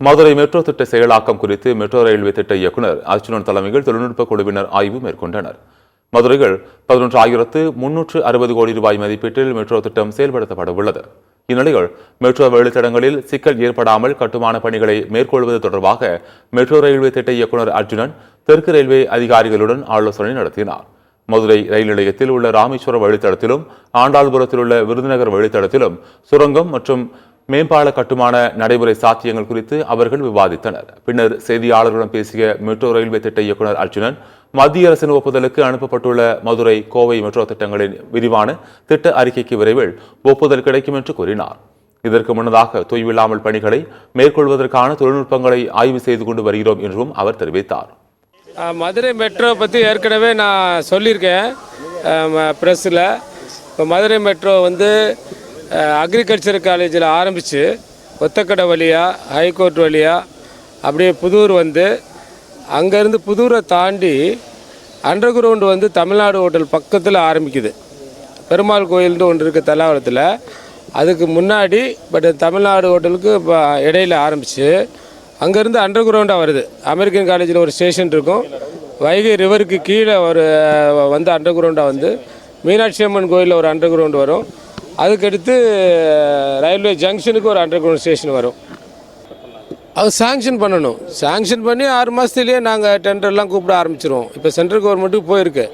Madurai metro திட்ட செயலாக்கம் குறித்து மெட்ரோ ரயில்வே திட்ட இயக்குநர் அர்ச்சுனன் தலைமையில் தொழில்நுட்ப குழுவினர் ஆய்வு மேற்கொண்டனர். மதுரையில் 11,360 கோடி ரூபாய் மதிப்பீட்டில் மெட்ரோ திட்டம் செயல்படுத்தப்பட உள்ளது. இந்நிலையில் மெட்ரோ வழித்தடங்களில் சிக்கல் ஏற்படாமல் கட்டுமான பணிகளை மேற்கொள்வது தொடர்பாக மெட்ரோ ரயில்வே திட்ட இயக்குநர் அர்ஜுனன் தெற்கு ரயில்வே அதிகாரிகளுடன் ஆலோசனை நடத்தினார். மதுரை ரயில் நிலையத்தில் உள்ள ராமேஸ்வரம் வழித்தடத்திலும் ஆண்டாள்புரத்தில் உள்ள விருதுநகர் வழித்தடத்திலும் சுரங்கம் மற்றும் மேம்பால கட்டுமான நடைமுறை சாத்தியங்கள் குறித்து அவர்கள் விவாதித்தனர். பின்னர் செய்தியாளர்களுடன் பேசிய மெட்ரோ ரயில்வே திட்ட இயக்குநர் அர்ஜுனன், மத்திய அரசின் ஒப்புதலுக்கு அனுப்பப்பட்டுள்ள மதுரை கோவை மெட்ரோ திட்டங்களின் விரிவான திட்ட அறிக்கைக்கு விரைவில் ஒப்புதல் கிடைக்கும் என்று கூறினார். இதற்கு முன்னதாக தொய்வில்லாமல் பணிகளை மேற்கொள்வதற்கான தொழில்நுட்பங்களை ஆய்வு செய்து கொண்டு வருகிறோம் என்றும் அவர் தெரிவித்தார். மதுரை மெட்ரோ பற்றி ஏற்கனவே நான் சொல்லியிருக்கேன் ப்ரெஸ்ஸில். இப்போ மதுரை மெட்ரோ அக்ரிகல்ச்சர் காலேஜில் ஆரம்பித்து ஒத்தக்கடை வழியாக ஹைகோர்ட் வழியாக அப்படியே புதூர் அங்கேருந்து புதூரை தாண்டி அண்டர் கிரவுண்டு தமிழ்நாடு ஹோட்டல் பக்கத்தில் ஆரம்பிக்குது. பெருமாள் கோயில்னு ஒன்று இருக்குது தல்லாவரத்தில், அதுக்கு முன்னாடி தமிழ்நாடு ஹோட்டலுக்கு இப்போ இடையில் ஆரம்பித்து அங்கேருந்து அண்டர் கிரவுண்டாக வருது. அமெரிக்கன் காலேஜில் ஒரு ஸ்டேஷன் இருக்கும், வைகை ரிவருக்கு கீழே ஒரு அண்டர் கிரவுண்டாக மீனாட்சி அம்மன் கோயிலில் ஒரு அண்டர் கிரவுண்டு வரும். அதுக்கடுத்து ரயில்வே ஜங்ஷனுக்கு ஒரு அண்டர் கிரவுண்ட் ஸ்டேஷன் வரும். அது சாங்ஷன் பண்ணணும். சாங்ஷன் பண்ணி 6 மாதத்துலேயே நாங்கள் டெண்டர்லாம் கூப்பிட ஆரம்பிச்சிருவோம். இப்போ சென்ட்ரல் கவர்மெண்ட்டுக்கு போயிருக்கு.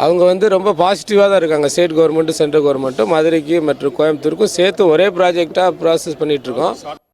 அவங்க ரொம்ப பாசிட்டிவாக தான் இருக்காங்க. ஸ்டேட் கவர்மெண்ட்டு சென்ட்ரல் கவர்மெண்ட்டும் மதுரைக்கு மற்றும் கோயம்புத்தூருக்கும் சேர்த்து ஒரே ப்ராஜெக்டாக ப்ராசஸ் பண்ணிகிட்ருக்கோம்.